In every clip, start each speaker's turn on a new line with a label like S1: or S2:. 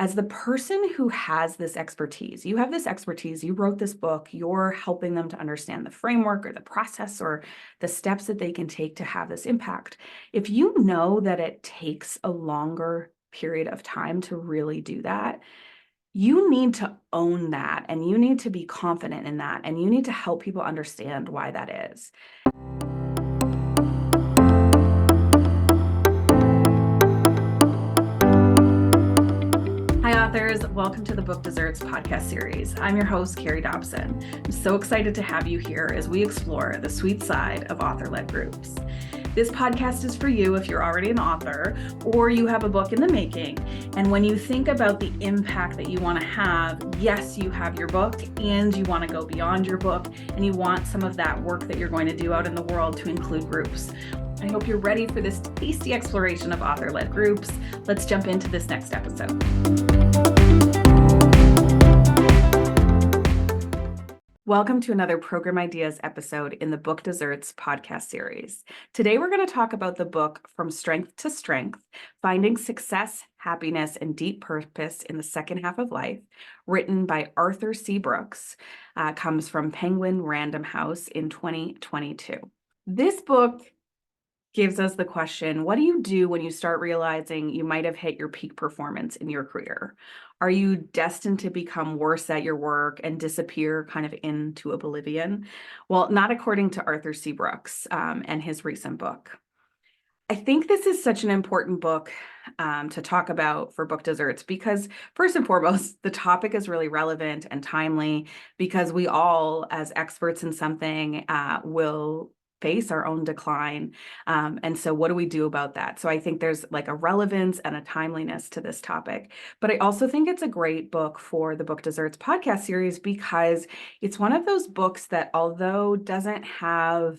S1: as the person who has this expertise, you have this expertise, you wrote this book, you're helping them to understand the framework or the process or the steps that they can take to have this impact. If you know that it takes a longer period of time to really do that, you need to own that and you need to be confident in that and you need to help people understand why that is. Hi, authors. Welcome to the Book Desserts podcast series. I'm your host, Carrie Dobson. I'm so excited to have you here as we explore the sweet side of author-led groups. This podcast is for you if you're already an author or you have a book in the making. And when you think about the impact that you want to have, yes, you have your book and you want to go beyond your book and you want some of that work that you're going to do out in the world to include groups. I hope you're ready for this tasty exploration of author-led groups. Let's jump into this next episode. Welcome to another Program Ideas episode in the Book Desserts podcast series. Today, we're going to talk about the book From Strength to Strength, Finding Success, Happiness, and Deep Purpose in the Second Half of Life, written by Arthur C. Brooks, comes from Penguin Random House in 2022. This book gives us the question, what do you do when you start realizing you might have hit your peak performance in your career? Are you destined to become worse at your work and disappear kind of into oblivion? Well, not according to Arthur C. Brooks and his recent book. I think this is such an important book to talk about for Book Desserts because first and foremost, the topic is really relevant and timely because we all, as experts in something, will face our own decline. And so what do we do about that? So I think there's like a relevance and a timeliness to this topic. But I also think it's a great book for the Book Desserts podcast series because it's one of those books that, although doesn't have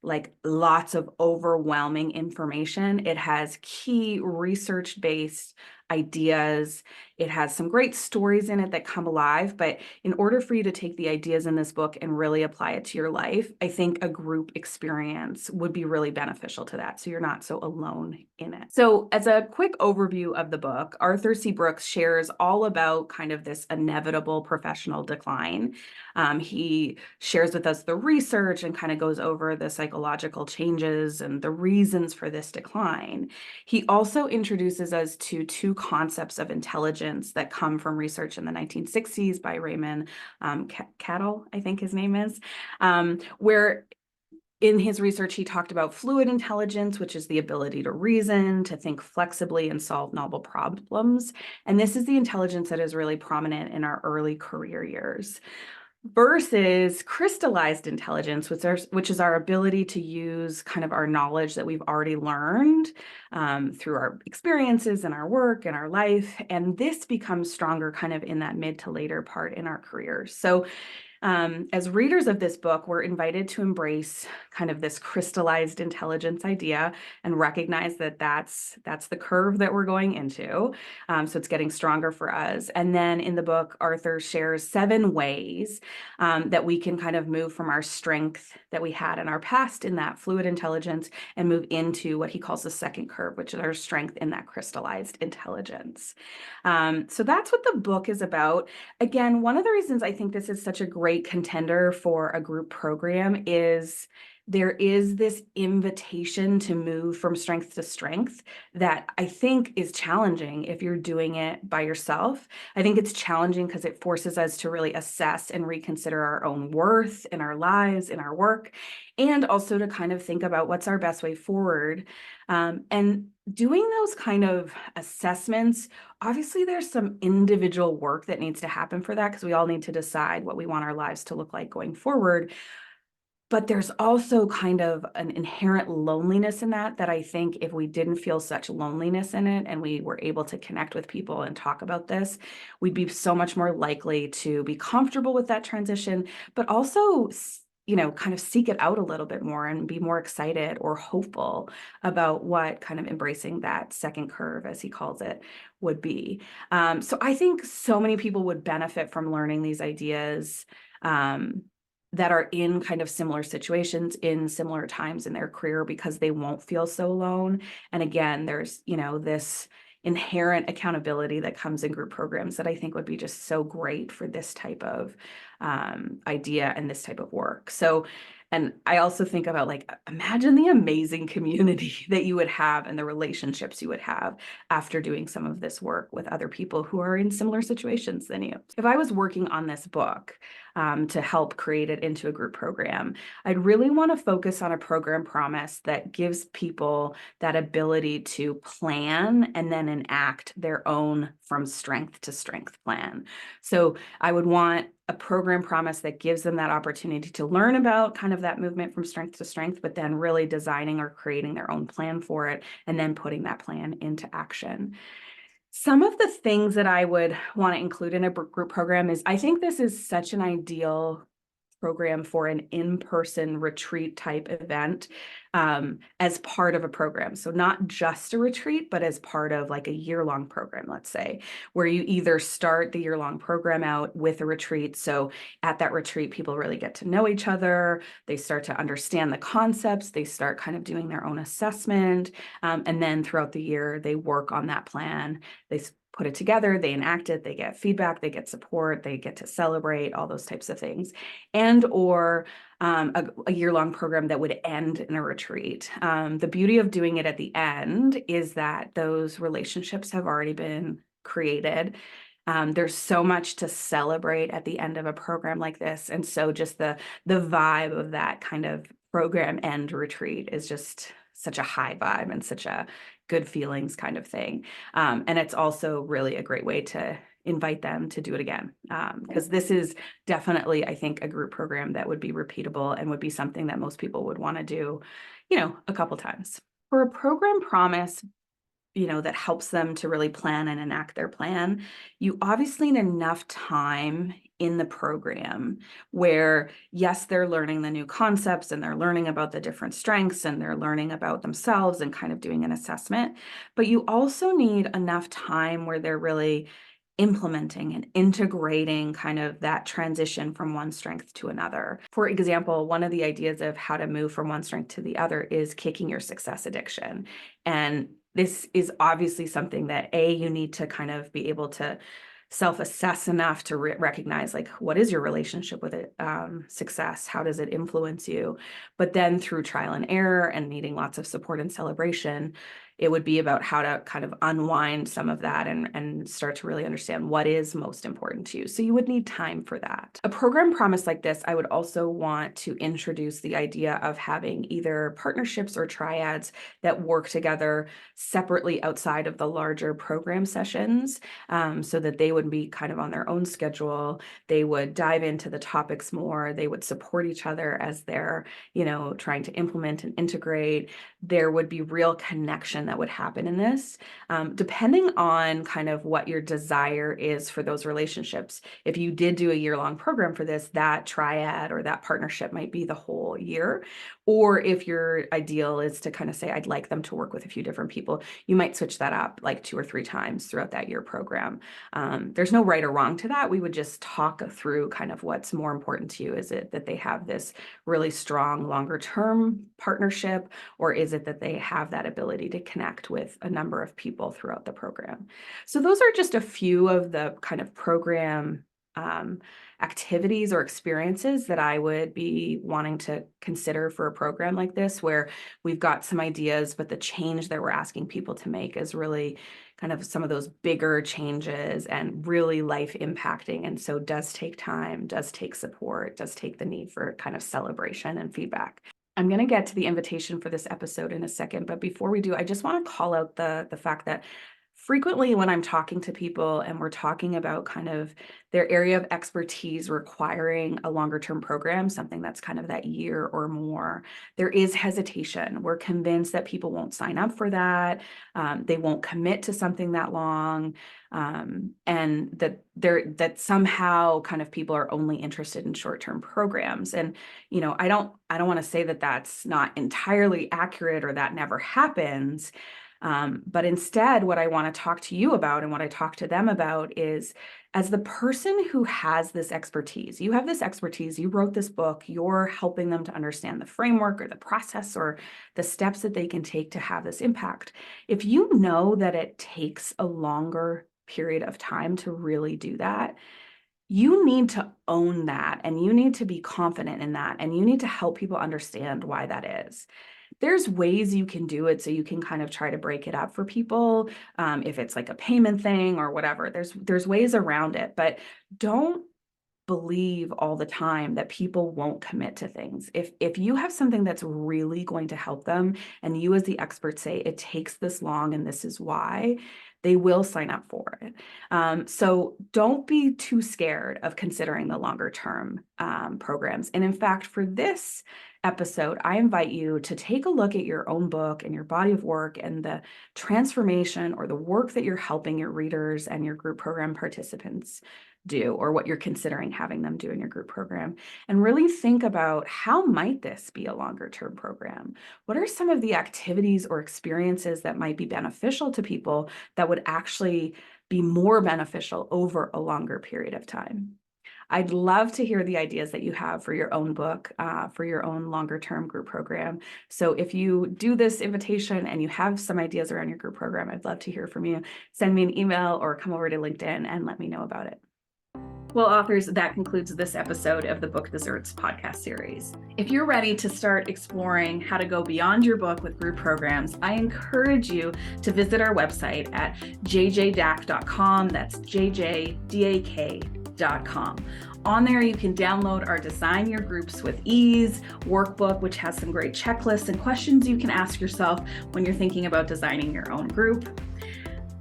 S1: like lots of overwhelming information, it has key research-based ideas. It has some great stories in it that come alive, but in order for you to take the ideas in this book and really apply it to your life, I think a group experience would be really beneficial to that, so you're not so alone in it. So as a quick overview of the book, Arthur C. Brooks shares all about kind of this inevitable professional decline. He shares with us the research and kind of goes over the psychological changes and the reasons for this decline. He also introduces us to two concepts of intelligence that come from research in the 1960s by Raymond Cattell, I think his name is, where in his research, he talked about fluid intelligence, which is the ability to reason, to think flexibly and solve novel problems. And this is the intelligence that is really prominent in our early career years. Versus crystallized intelligence, which is our ability to use kind of our knowledge that we've already learned through our experiences and our work and our life. And this becomes stronger kind of in that mid to later part in our careers. So as readers of this book, we're invited to embrace kind of this crystallized intelligence idea and recognize that that's the curve that we're going into. So it's getting stronger for us. And then in the book, Arthur shares 7 ways that we can kind of move from our strength that we had in our past in that fluid intelligence and move into what he calls the second curve, which is our strength in that crystallized intelligence. So that's what the book is about. Again, one of the reasons I think this is such a great contender for a group program is there is this invitation to move from strength to strength that I think is challenging if you're doing it by yourself. I think it's challenging because it forces us to really assess and reconsider our own worth in our lives, in our work, and also to kind of think about what's our best way forward. And doing those kind of assessments, obviously there's some individual work that needs to happen for that because we all need to decide what we want our lives to look like going forward. But there's also kind of an inherent loneliness in that I think if we didn't feel such loneliness in it and we were able to connect with people and talk about this, we'd be so much more likely to be comfortable with that transition, but also kind of seek it out a little bit more and be more excited or hopeful about what kind of embracing that second curve, as he calls it, would be. So I think so many people would benefit from learning these ideas that are in kind of similar situations in similar times in their career because they won't feel so alone. And again, there's, this inherent accountability that comes in group programs that I think would be just so great for this type of idea and this type of work. So, and I also think about like, imagine the amazing community that you would have and the relationships you would have after doing some of this work with other people who are in similar situations than you. If I was working on this book to help create it into a group program, I'd really want to focus on a program promise that gives people that ability to plan and then enact their own from strength to strength plan. So I would want a program promise that gives them that opportunity to learn about kind of that movement from strength to strength, but then really designing or creating their own plan for it and then putting that plan into action. Some of the things that I would want to include in a group program is I think this is such an ideal program for an in-person retreat type event as part of a program. So not just a retreat, but as part of like a year-long program, let's say, where you either start the year-long program out with a retreat. So at that retreat, people really get to know each other. They start to understand the concepts. They start kind of doing their own assessment. And then throughout the year, they work on that plan. They put it together, they enact it, they get feedback, they get support, they get to celebrate, all those types of things. And or a year-long program that would end in a retreat. The beauty of doing it at the end is that those relationships have already been created. There's so much to celebrate at the end of a program like this. And so just the vibe of that kind of program end retreat is just such a high vibe and such a good feelings kind of thing. And it's also really a great way to invite them to do it again. Because this is definitely, I think, a group program that would be repeatable and would be something that most people would want to do, a couple times. For a program promise, that helps them to really plan and enact their plan, you obviously need enough time in the program where, yes, they're learning the new concepts and they're learning about the different strengths and they're learning about themselves and kind of doing an assessment, but you also need enough time where they're really implementing and integrating kind of that transition from one strength to another. For example, one of the ideas of how to move from one strength to the other is kicking your success addiction. And this is obviously something that you need to kind of be able to self-assess enough to recognize, like, what is your relationship with it, success? How does it influence you? But then through trial and error and needing lots of support and celebration, it would be about how to kind of unwind some of that and start to really understand what is most important to you. So you would need time for that. A program promise like this, I would also want to introduce the idea of having either partnerships or triads that work together separately outside of the larger program sessions, so that they would be kind of on their own schedule. They would dive into the topics more. They would support each other as they're, trying to implement and integrate. There would be real connection that would happen in this, depending on kind of what your desire is for those relationships. If you did do a year-long program for this, that triad or that partnership might be the whole year. Or if your ideal is to kind of say, I'd like them to work with a few different people, you might switch that up like 2 or 3 times throughout that year program. There's no right or wrong to that. We would just talk through kind of what's more important to you. Is it that they have this really strong longer term partnership, or is it that they have that ability to connect with a number of people throughout the program? So those are just a few of the kind of program activities or experiences that I would be wanting to consider for a program like this, where we've got some ideas, but the change that we're asking people to make is really kind of some of those bigger changes and really life impacting. And so does take time, does take support, does take the need for kind of celebration and feedback. I'm going to get to the invitation for this episode in a second, but before we do, I just want to call out the fact that frequently when I'm talking to people and we're talking about kind of their area of expertise requiring a longer term program, something that's kind of that year or more, there is hesitation. We're convinced that people won't sign up for that. They won't commit to something that long. And that somehow kind of people are only interested in short-term programs. And, I don't want to say that that's not entirely accurate or that never happens. But instead, what I want to talk to you about and what I talk to them about is, as the person who has this expertise, you have this expertise, you wrote this book, you're helping them to understand the framework or the process or the steps that they can take to have this impact. If you know that it takes a longer period of time to really do that, you need to own that, and you need to be confident in that, and you need to help people understand why that is. There's ways you can do it so you can kind of try to break it up for people. If it's like a payment thing or whatever, there's ways around it, but don't believe all the time that people won't commit to things. If you have something that's really going to help them and you as the expert say it takes this long and this is why, they will sign up for it. So don't be too scared of considering the longer term programs. And in fact, for this episode, I invite you to take a look at your own book and your body of work and the transformation or the work that you're helping your readers and your group program participants do, or what you're considering having them do in your group program, and really think about how might this be a longer term program? What are some of the activities or experiences that might be beneficial to people that would actually be more beneficial over a longer period of time? I'd love to hear the ideas that you have for your own book, for your own longer term group program. So if you do this invitation and you have some ideas around your group program, I'd love to hear from you. Send me an email or come over to LinkedIn and let me know about it. Well, authors, that concludes this episode of the Book Desserts podcast series. If you're ready to start exploring how to go beyond your book with group programs, I encourage you to visit our website at jjdak.com. That's jjdak.com. On there, you can download our Design Your Groups with Ease workbook, which has some great checklists and questions you can ask yourself when you're thinking about designing your own group.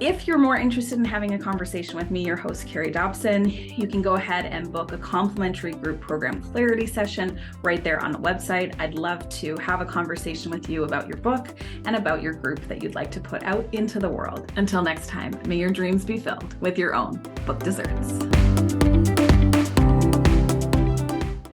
S1: If you're more interested in having a conversation with me, your host, Carrie Dobson, you can go ahead and book a complimentary group program clarity session right there on the website. I'd love to have a conversation with you about your book and about your group that you'd like to put out into the world. Until next time, may your dreams be filled with your own book desserts.